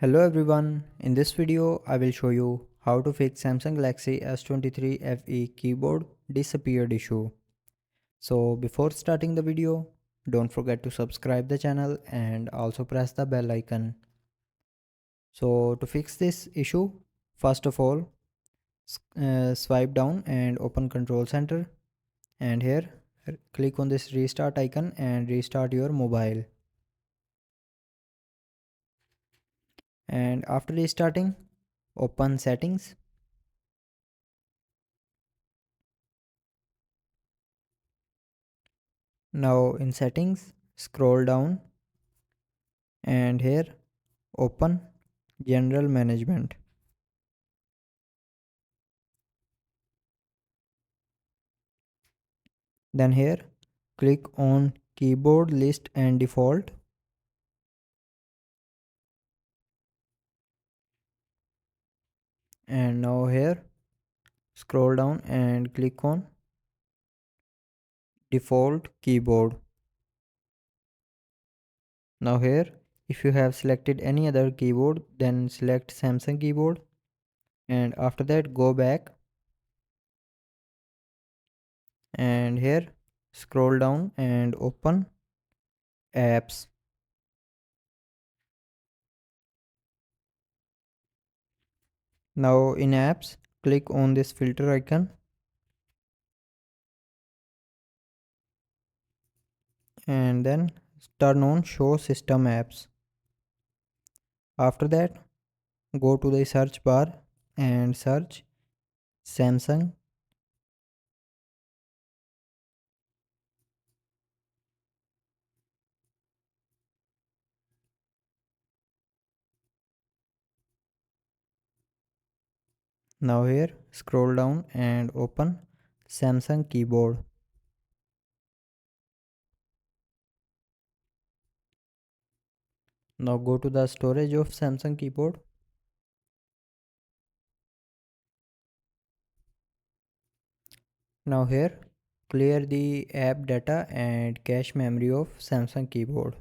Hello everyone, in this video I will show you how to fix Samsung Galaxy S23 FE keyboard disappeared issue. So before starting the video, don't forget to subscribe the channel and also press the bell icon. So to fix this issue, first of all, swipe down and open Control Center, and here click on this restart icon and restart your mobile. And after restarting, open settings. Now in settings, scroll down and here open general management. Then here click on keyboard list and default, and now here scroll down and click on default keyboard. Now here, if you have selected any other keyboard, then select Samsung keyboard, and after that go back and here scroll down and open apps. Now in apps, click on this filter icon and then turn on show system apps. After that, go to the search bar and search Samsung. Now here scroll down and open Samsung keyboard. Now go to the storage of Samsung keyboard. Now here clear the app data and cache memory of Samsung keyboard.